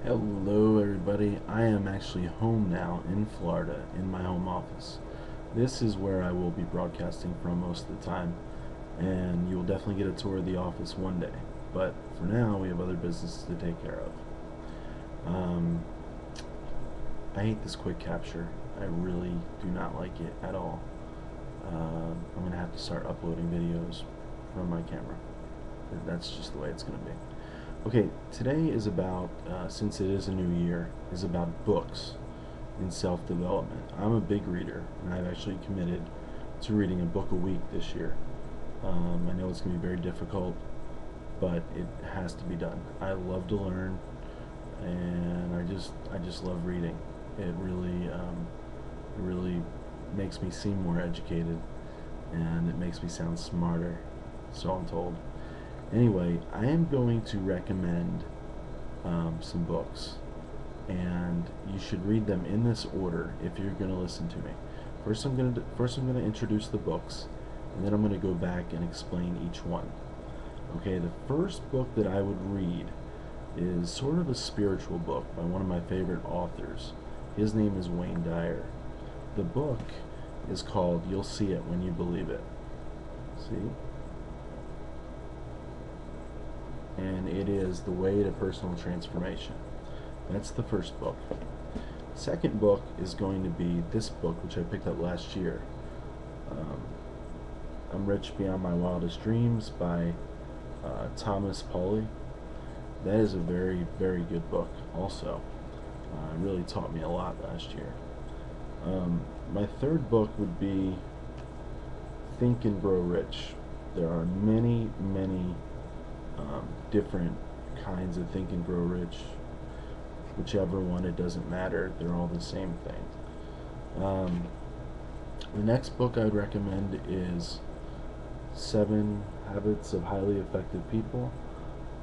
Hello everybody, I am actually home now in Florida in my home office. This is where I will be broadcasting from most of the time, and you will definitely get a tour of the office one day. But for now, we have other business to take care of. Um, I hate this quick capture. I really do not like it at all. I'm going to have to start uploading videos from my camera. That's just the way it's going to be. Okay, today is about, since it is a new year, is about books and self-development. I'm a big reader, and I've actually committed to reading a book a week this year. I know it's going to be very difficult, but it has to be done. I love to learn, and I just love reading. It really makes me seem more educated, and it makes me sound smarter, so I'm told. Anyway, I am going to recommend some books, and you should read them in this order if you're going to listen to me. First I'm going to introduce the books, and then I'm going to go back and explain each one. Okay, the first book that I would read is sort of a spiritual book by one of my favorite authors. His name is Wayne Dyer. The book is called You'll See It When You Believe It. See? And it is The Way to Personal Transformation. That's the first book. Second book is going to be this book, which I picked up last year. Um, I'm Rich Beyond My Wildest Dreams by Thomas Pauly. That is a very, very good book also. It really taught me a lot last year. My third book would be Think and Grow Rich. There are many, many different kinds of Think and Grow Rich. Whichever one, it doesn't matter. They're all the same thing. The next book I would recommend is Seven Habits of Highly Effective People,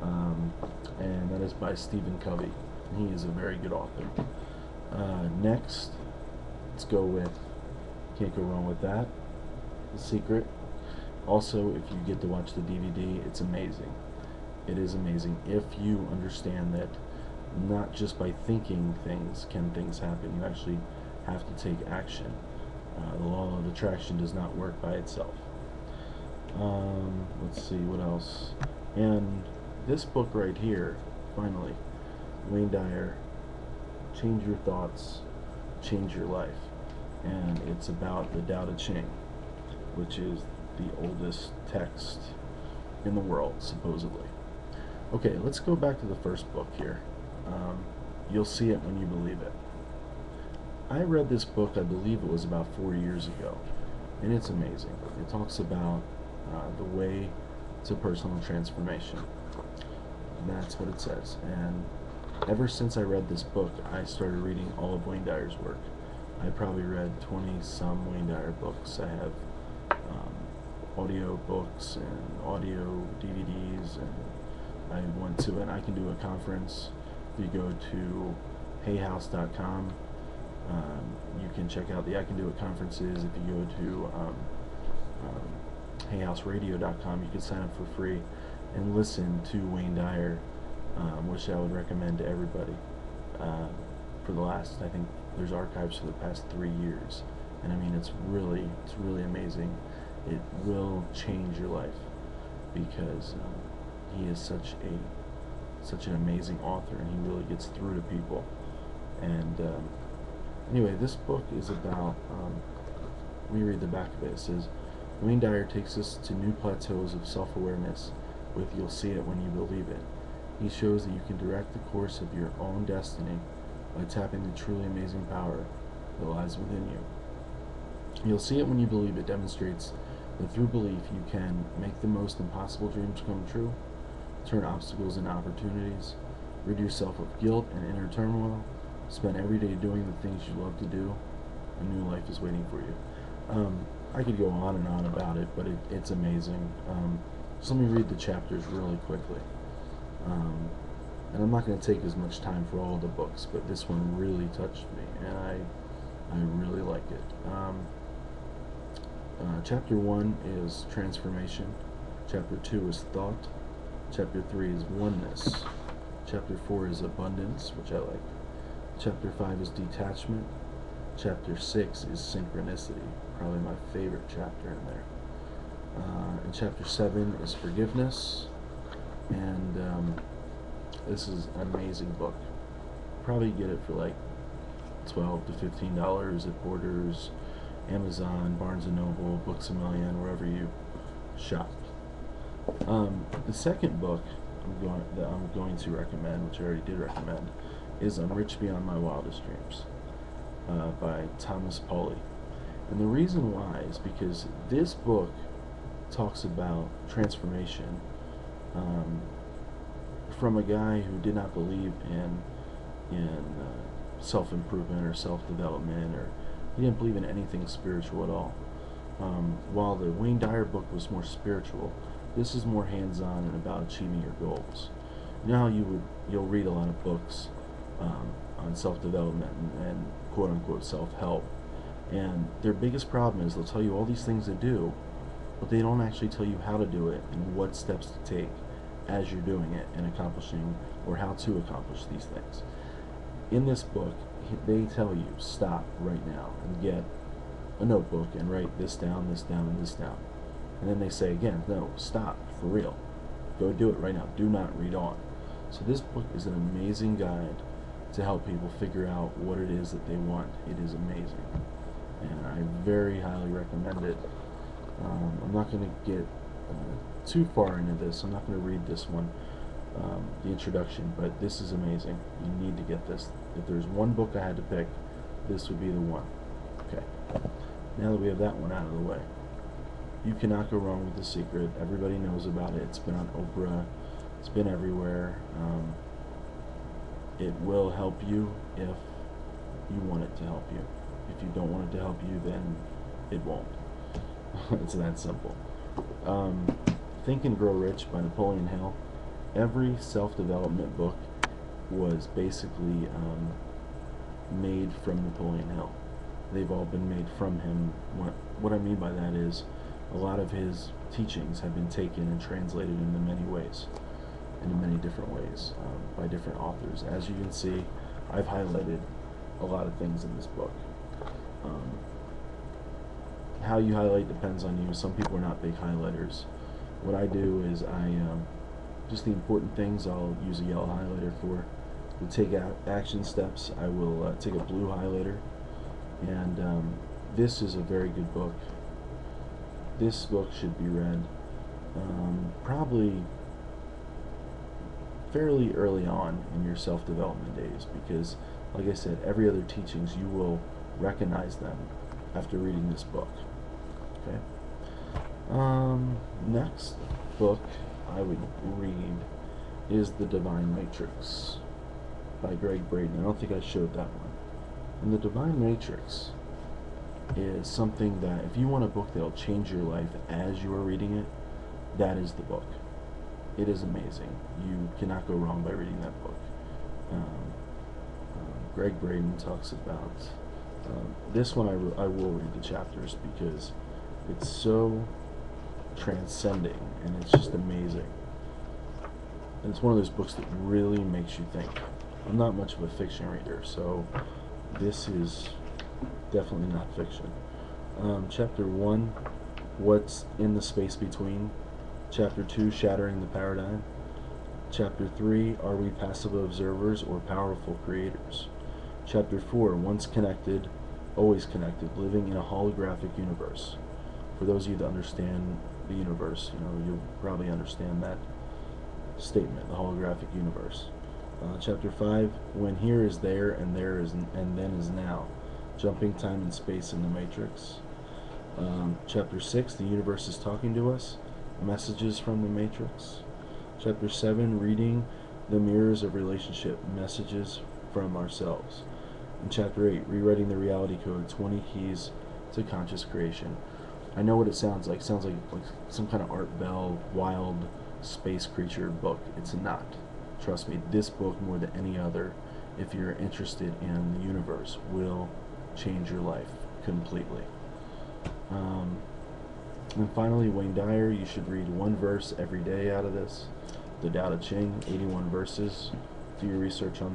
and that is by Stephen Covey. He is a very good author. Next, let's go with, can't go wrong with that, The Secret. Also, if you get to watch the DVD, it's amazing. It is amazing if you understand that not just by thinking things can things happen. You actually have to take action. The law of attraction does not work by itself. Let's see what else. And this book right here, finally, Wayne Dyer, Change Your Thoughts, Change Your Life. And it's about the Tao Te Ching, which is the oldest text in the world, supposedly. Okay, let's go back to the first book here. You'll See It When You Believe It. I read this book, I believe it was about 4 years ago, and it's amazing. It talks about the way to personal transformation. That's what it says. And ever since I read this book, I started reading all of Wayne Dyer's work. I probably read 20-some Wayne Dyer books. I have audio books and audio DVDs, and I went to an I Can Do a conference. If you go to hayhouse.com, you can check out the I Can Do It conferences. If you go to hayhouseradio.com, you can sign up for free and listen to Wayne Dyer, which I would recommend to everybody. For the last, I think there's archives for the past 3 years, and I mean it's really amazing. It will change your life because he is such an amazing author, and he really gets through to people. And anyway, this book is about, let me read the back of it. It says, Wayne Dyer takes us to new plateaus of self-awareness with You'll See It When You Believe It. He shows that you can direct the course of your own destiny by tapping the truly amazing power that lies within you. You'll See It When You Believe It demonstrates that through belief you can make the most impossible dreams come true, turn obstacles into opportunities, rid yourself of guilt and inner turmoil, spend every day doing the things you love to do. A new life is waiting for you. I could go on and on about it, but it's amazing. So let me read the chapters really quickly. And I'm not going to take as much time for all of the books, but this one really touched me, and I really like it. Chapter 1 is transformation. Chapter 2 is thought. Chapter 3 is oneness. Chapter 4 is abundance, which I like. Chapter 5 is detachment. Chapter 6 is synchronicity, probably my favorite chapter in there. And chapter 7 is forgiveness. And this is an amazing book. Probably get it for like $12 to $15 at Borders, Amazon, Barnes & Noble, Books A Million, wherever you shop. The second book that I'm going to recommend, which I already did recommend, is I'm Rich Beyond My Wildest Dreams by Thomas Pauly. And the reason why is because this book talks about transformation from a guy who did not believe in self-improvement or self-development, or he didn't believe in anything spiritual at all. While the Wayne Dyer book was more spiritual, this is more hands-on and about achieving your goals. Now you'll read a lot of books on self-development and quote-unquote self-help, and their biggest problem is they'll tell you all these things to do, but they don't actually tell you how to do it and what steps to take as you're doing it and accomplishing, or how to accomplish these things. In this book, they tell you, stop right now and get a notebook and write this down, this down, and this down. And then they say again, no, stop, for real. Go do it right now. Do not read on. So this book is an amazing guide to help people figure out what it is that they want. It is amazing. And I very highly recommend it. I'm not going to get too far into this. I'm not going to read this one, the introduction, but this is amazing. You need to get this. If there's one book I had to pick, this would be the one. Okay. Now that we have that one out of the way, you cannot go wrong with The Secret. Everybody knows about it. It's been on Oprah. It's been everywhere. It will help you if you want it to help you. If you don't want it to help you, then it won't. It's that simple. Think and Grow Rich by Napoleon Hill. Every self-development book was basically made from Napoleon Hill. They've all been made from him. What I mean by that is a lot of his teachings have been taken and translated into many ways, into many different ways, by different authors. As you can see, I've highlighted a lot of things in this book. How you highlight depends on you. Some people are not big highlighters. What I do is just the important things I'll use a yellow highlighter for. To take action steps, I will take a blue highlighter. And this is a very good book. This book should be read probably fairly early on in your self-development days, because like I said, every other teachings, you will recognize them after reading this book. Okay. Next book I would read is The Divine Matrix by Gregg Braden. I don't think I showed that one. And The Divine Matrix is something that, if you want a book that will change your life as you are reading it, that is the book. It is amazing. You cannot go wrong by reading that book. Gregg Braden talks about this one. I will read the chapters because it's so transcending and it's just amazing. And it's one of those books that really makes you think. I'm not much of a fiction reader, so this is definitely not fiction. Chapter 1, What's in the Space Between. Chapter 2, Shattering the Paradigm. Chapter 3, Are We Passive Observers or Powerful Creators? Chapter 4, Once Connected, Always Connected, Living in a Holographic Universe. For those of you that understand the universe, you'll probably understand that statement, the holographic universe. Chapter 5, When Here is There and There is and Then is Now, Jumping Time and Space in the Matrix. Chapter 6, The Universe is Talking to Us, Messages from the Matrix. Chapter 7, Reading the Mirrors of Relationship, Messages from Ourselves. And Chapter 8, Rewriting the Reality Code, 20 Keys to Conscious Creation. I know what it sounds like. It sounds like some kind of Art Bell, wild space creature book. It's not. Trust me, this book, more than any other, if you're interested in the universe, will change your life completely. And finally, Wayne Dyer. You should read one verse every day out of this. The Tao Te Ching, 81 verses. do your research on